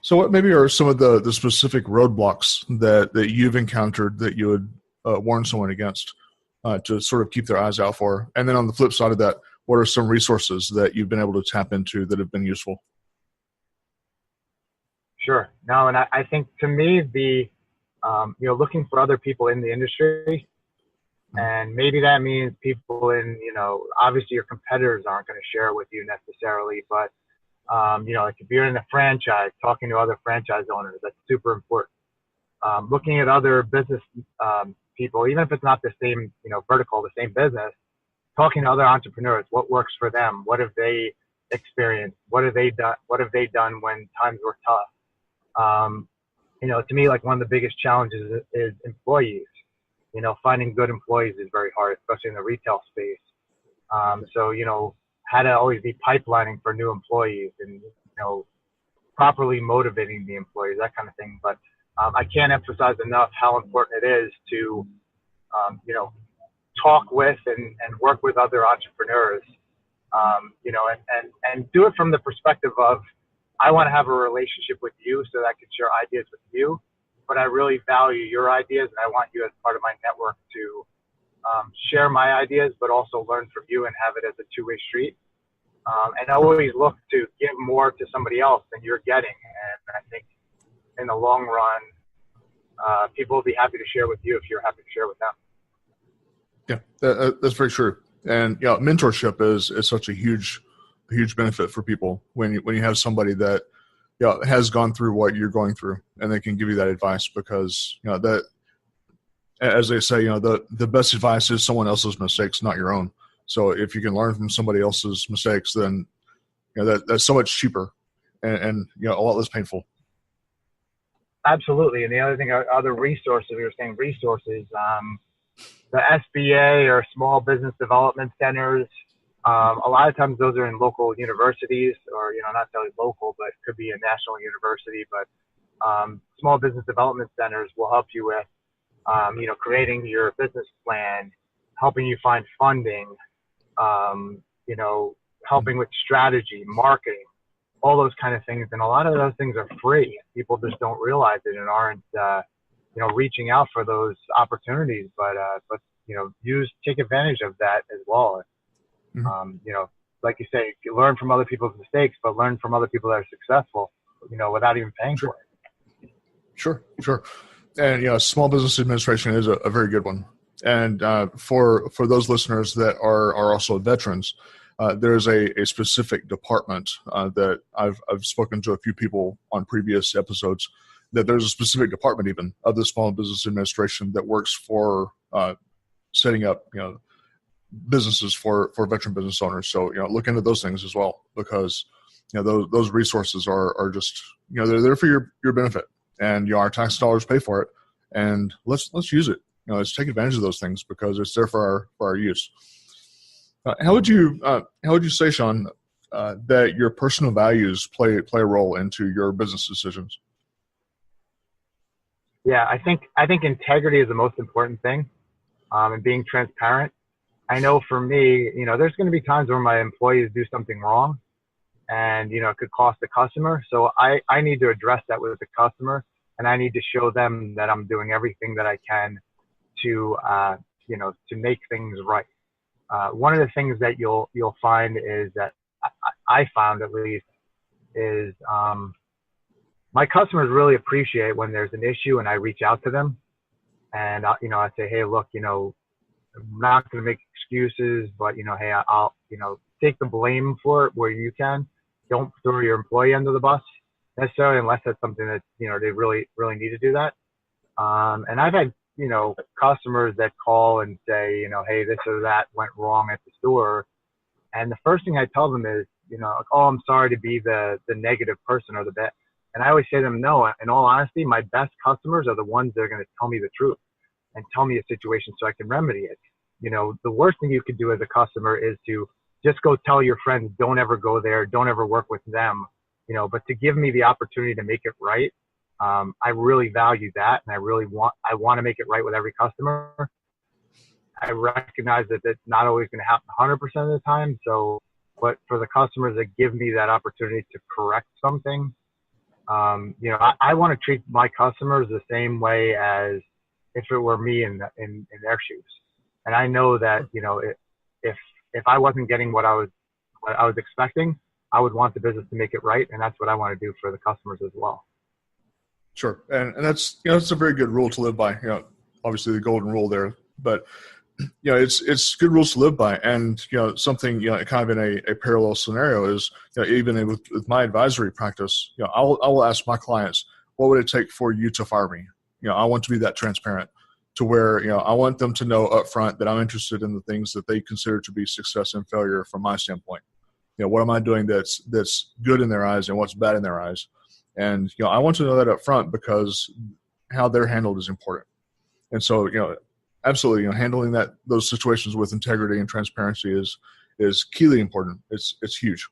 So what maybe are some of the specific roadblocks that you've encountered that you would warn someone against to sort of keep their eyes out for? And then on the flip side of that, what are some resources that you've been able to tap into that have been useful? Sure. No, and I think to me, looking for other people in the industry, and maybe that means people in, obviously your competitors aren't going to share with you necessarily, but, like if you're in a franchise, talking to other franchise owners, that's super important. Looking at other business people, even if it's not the same, vertical, the same business, talking to other entrepreneurs, what works for them? What have they experienced? What have they done? What have they done when times were tough? To me, like one of the biggest challenges is employees. Finding good employees is very hard, especially in the retail space. How to always be pipelining for new employees and, properly motivating the employees, that kind of thing. But I can't emphasize enough how important it is to, talk with and work with other entrepreneurs, and do it from the perspective of, I want to have a relationship with you so that I can share ideas with you, but I really value your ideas and I want you as part of my network to share my ideas, but also learn from you and have it as a two-way street. And always look to give more to somebody else than you're getting. And I think in the long run, people will be happy to share with you if you're happy to share with them. Yeah, that's very true. And mentorship is such a huge benefit for people when you have somebody that has gone through what you're going through, and they can give you that advice because that, as they say, the best advice is someone else's mistakes, not your own. So if you can learn from somebody else's mistakes, then that's so much cheaper and a lot less painful. Absolutely. And the other thing, other resources, we were saying resources, the SBA or small business development centers. A lot of times those are in local universities or, not necessarily local, but it could be a national university. But small business development centers will help you with, creating your business plan, helping you find funding, helping with strategy, marketing, all those kind of things. And a lot of those things are free. People just don't realize it and aren't, reaching out for those opportunities. But take advantage of that as well. Like you say, you learn from other people's mistakes, but learn from other people that are successful, without even paying for it. Sure. And, small business administration is a very good one. And for those listeners that are also veterans, there's a specific department that I've spoken to a few people on previous episodes, that there's a specific department even of the Small Business Administration that works for setting up, businesses for veteran business owners. So, look into those things as well, because, those resources are just, they're there for your benefit, and, our tax dollars pay for it, and let's use it. Let's take advantage of those things because it's there for our use. How would you say, Sean, that your personal values play a role into your business decisions? Yeah, I think integrity is the most important thing, and being transparent. I know for me, there's going to be times where my employees do something wrong, and it could cost the customer. So I need to address that with the customer, and I need to show them that I'm doing everything that I can to make things right. One of the things that you'll find is that I found, at least, is my customers really appreciate when there's an issue and I reach out to them, and I say, hey, look, I'm not going to make excuses, but hey, I'll take the blame for it where you can. Don't throw your employee under the bus necessarily, unless that's something that they really need to do that. And I've had customers that call and say, hey, this or that went wrong at the store, and the first thing I tell them is, oh, I'm sorry to be the negative person or the bad. And I always say to them, no, in all honesty, my best customers are the ones that are going to tell me the truth and tell me a situation so I can remedy it. The worst thing you could do as a customer is to just go tell your friends, don't ever go there, don't ever work with them, but to give me the opportunity to make it right. I really value that, and I want to make it right with every customer. I recognize that it's not always going to happen 100% of the time. So, but for the customers that give me that opportunity to correct something, I want to treat my customers the same way as if it were me in their shoes. And I know that, if I wasn't getting what I was expecting, I would want the business to make it right. And that's what I want to do for the customers as well. Sure. And that's, that's a very good rule to live by, obviously the golden rule there, but it's good rules to live by. And, something, kind of in a parallel scenario is, even with my advisory practice, I will ask my clients, what would it take for you to fire me? I want to be that transparent to where, I want them to know up front that I'm interested in the things that they consider to be success and failure from my standpoint. What am I doing that's good in their eyes and what's bad in their eyes? And, I want to know that up front because how they're handled is important. And so, absolutely, handling those situations with integrity and transparency is keenly important. It's huge.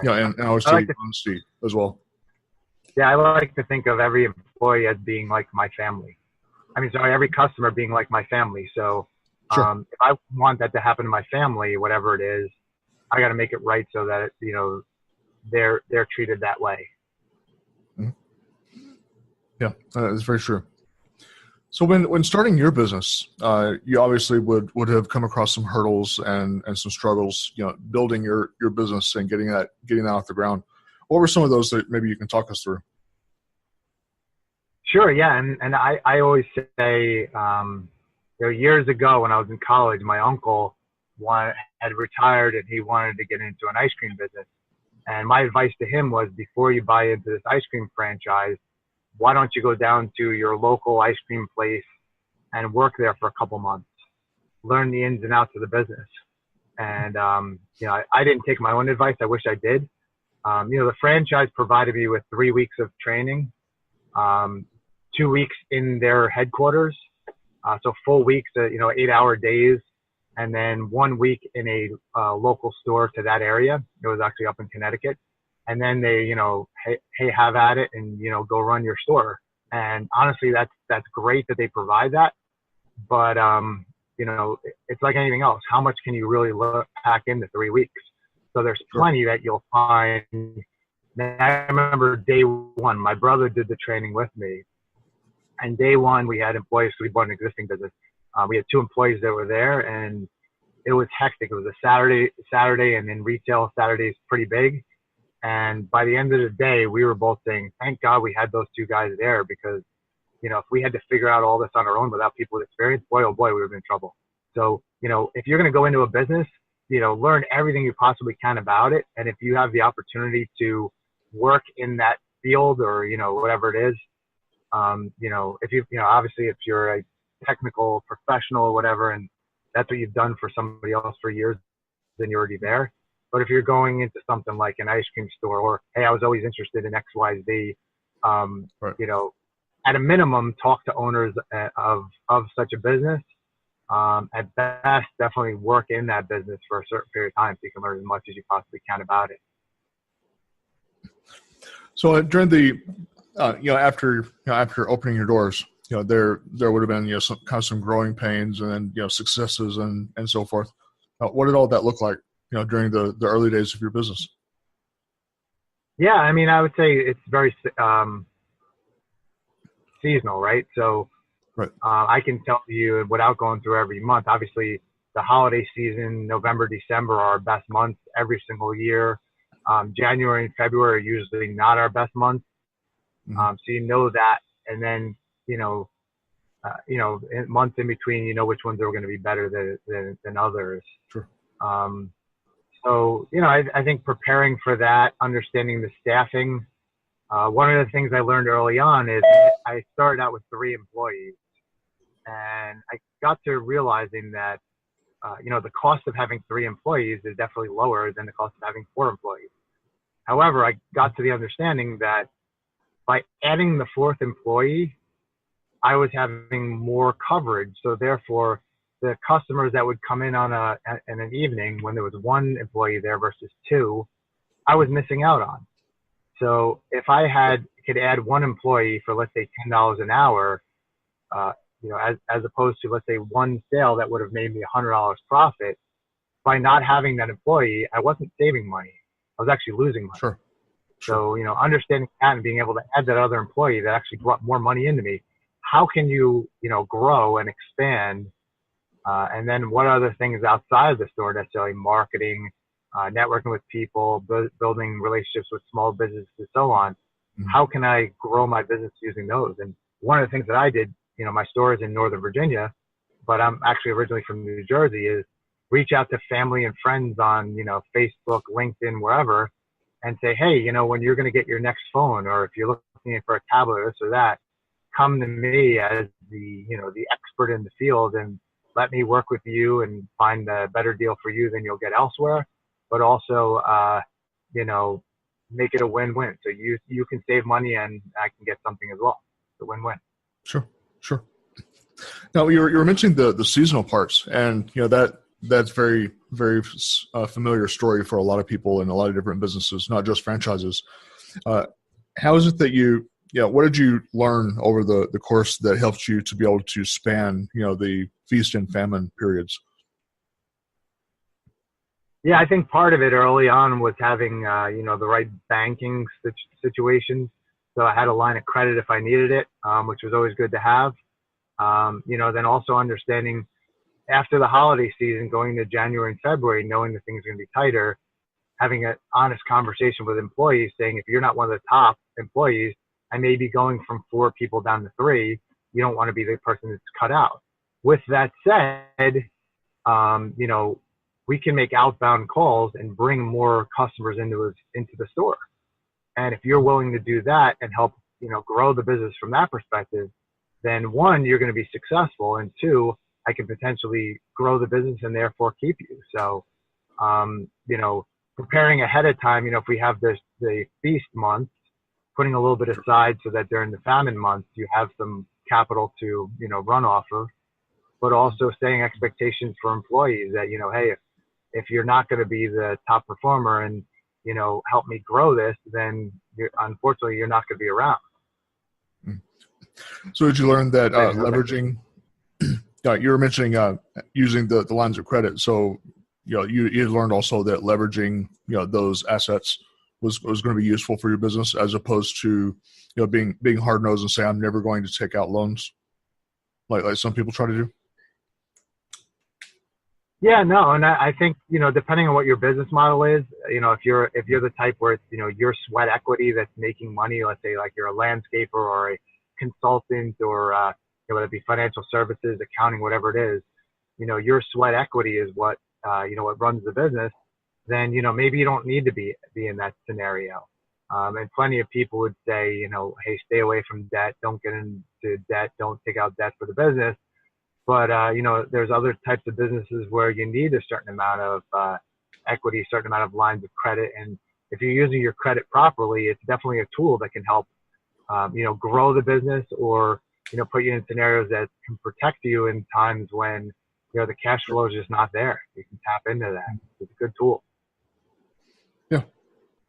Right. And obviously honesty as well. Yeah, I like to think of every employee as being like my family. Every customer being like my family. So Sure. If I want that to happen to my family, whatever it is, I got to make it right so that they're treated that way. Mm-hmm. Yeah, that's very true. So when starting your business, you obviously would have come across some hurdles and some struggles, building your business and getting that off the ground. What were some of those that maybe you can talk us through? Sure. Yeah. And I always say, years ago when I was in college, my uncle had retired and he wanted to get into an ice cream business. And my advice to him was, before you buy into this ice cream franchise, why don't you go down to your local ice cream place and work there for a couple months, learn the ins and outs of the business. And, I didn't take my own advice. I wish I did. The franchise provided me with 3 weeks of training, 2 weeks in their headquarters. So full weeks, 8-hour days, and then 1 week in a local store to that area. It was actually up in Connecticut. And then they, hey, have at it and, go run your store. And honestly, that's great that they provide that. But, it's like anything else. How much can you really pack into 3 weeks? So there's plenty that you'll find. I remember day one, my brother did the training with me. And day one, we had employees, so we bought an existing business. We had 2 employees that were there, and it was hectic. It was a Saturday, and in retail, Saturday is pretty big. And by the end of the day, we were both saying, thank God we had those 2 guys there, because, if we had to figure out all this on our own without people with experience, boy, oh boy, we would have been in trouble. So, if you're going to go into a business, learn everything you possibly can about it. And if you have the opportunity to work in that field or, whatever it is, if obviously if you're a technical professional or whatever, and that's what you've done for somebody else for years, then you're already there. But if you're going into something like an ice cream store, or, hey, I was always interested in X, Y, Z, right. At a minimum, talk to owners of such a business. At best, definitely work in that business for a certain period of time so you can learn as much as you possibly can about it. So during the, after opening your doors, there would have been, some growing pains and then, successes and so forth. What did all that look like, during the early days of your business? Yeah, I would say it's very seasonal, right? So right. I can tell you, without going through every month, obviously the holiday season, November, December are our best months every single year. January and February are usually not our best months. Mm-hmm. So that, and then, months in between, which ones are going to be better than others. Sure. So, I think preparing for that, understanding the staffing. One of the things I learned early on is I started out with 3 employees, and I got to realizing that, the cost of having 3 employees is definitely lower than the cost of having 4 employees. However, I got to the understanding that by adding the 4th employee, I was having more coverage. So therefore, the customers that would come in in an evening when there was 1 employee there versus 2, I was missing out on. So if I could add 1 employee for, let's say, $10 an hour, as opposed to, let's say, 1 sale that would have made me $100 profit, by not having that employee, I wasn't saving money. I was actually losing money. Sure. So, you know, understanding that and being able to add that other employee that actually brought more money into me. How can you, you know, grow and expand? And then what other things outside of the store, necessarily marketing, networking with people, building relationships with small businesses, and so on. Mm-hmm. How can I grow my business using those? And one of the things that I did, you know, my store is in Northern Virginia, but I'm actually originally from New Jersey, is reach out to family and friends on, you know, Facebook, LinkedIn, wherever, and say, hey, you know, when you're going to get your next phone, or if you're looking for a tablet or this or that, come to me as the, you know, the expert in the field, and let me work with you and find a better deal for you than you'll get elsewhere. But also, you know, make it a win-win. So you can save money and I can get something as well. It's a win-win. Sure. Now you were mentioning the seasonal parts, and you know that's very familiar story for a lot of people in a lot of different businesses, not just franchises. How is it that what did you learn over the course that helped you to be able to span, you know, the feast and famine periods? Yeah, I think part of it early on was having, you know, the right banking situations. So I had a line of credit if I needed it, which was always good to have. You know, then also understanding after the holiday season, going to January and February, knowing that things are going to be tighter, having an honest conversation with employees saying, if you're not one of the top employees, I may be going from 4 people down to 3. You don't want to be the person that's cut out. With that said, you know, we can make outbound calls and bring more customers into the store. And if you're willing to do that and help, you know, grow the business from that perspective, then 1, you're going to be successful. And 2, I can potentially grow the business and therefore keep you. So, you know, preparing ahead of time, you know, if we have the feast month, putting a little bit aside so that during the famine months, you have some capital to, you know, run off of, but also setting expectations for employees that, you know, hey, if you're not going to be the top performer and, you know, help me grow this, then unfortunately you're not going to be around. So did you learn that leveraging, you were mentioning using the lines of credit. So, you know, you learned also that leveraging, you know, those assets was going to be useful for your business, as opposed to, you know, being hard nosed and say, I'm never going to take out loans like some people try to do. Yeah, no. And I think, you know, depending on what your business model is, you know, if you're the type where it's, you know, your sweat equity that's making money, let's say like you're a landscaper or a consultant or, you know, whether it be financial services, accounting, whatever it is, you know, your sweat equity is what, you know, what runs the business, then, you know, maybe you don't need to be in that scenario. And plenty of people would say, you know, hey, stay away from debt. Don't get into debt. Don't take out debt for the business. But, you know, there's other types of businesses where you need a certain amount of equity, a certain amount of lines of credit. And if you're using your credit properly, it's definitely a tool that can help, you know, grow the business, or, you know, put you in scenarios that can protect you in times when, you know, the cash flow is just not there. You can tap into that. It's a good tool.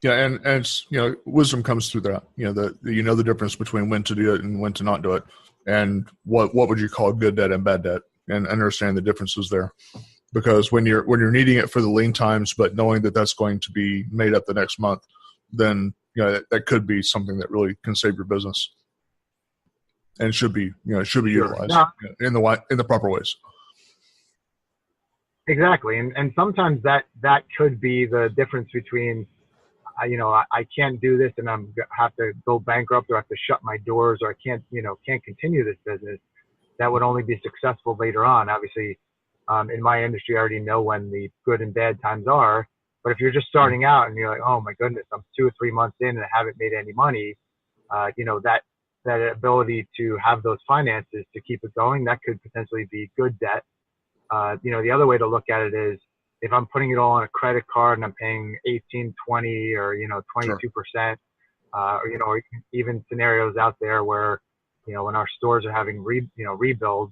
Yeah. And it's, you know, wisdom comes through that, you know, the difference between when to do it and when to not do it. And what would you call good debt and bad debt, and understand the differences there. Because when you're needing it for the lean times, but knowing that that's going to be made up the next month, then, you know, that could be something that really can save your business, and should be utilized in the proper ways. Exactly. And sometimes that could be the difference between, you know, I can't do this and have to go bankrupt, or have to shut my doors, or I can't continue this business. That would only be successful later on. Obviously, in my industry, I already know when the good and bad times are. But if you're just starting out and you're like, oh my goodness, I'm 2 or 3 months in and I haven't made any money, you know, that ability to have those finances to keep it going, that could potentially be good debt. You know, the other way to look at it is, if I'm putting it all on a credit card and I'm paying 18, 20, or, you know, 22%, or, you know, or even scenarios out there where, you know, when our stores are having rebuilds,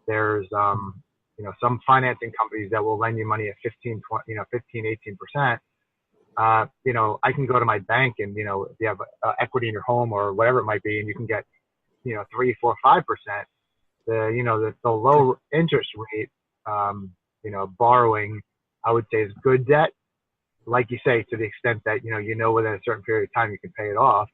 there's, you know, some financing companies that will lend you money at 15, 18%. You know, I can go to my bank and, you know, if you have equity in your home or whatever it might be, and you can get, you know, 3, 4, 5%, the low interest rate, you know, borrowing I would say is good debt. Like you say, to the extent that, within a certain period of time you can pay it off.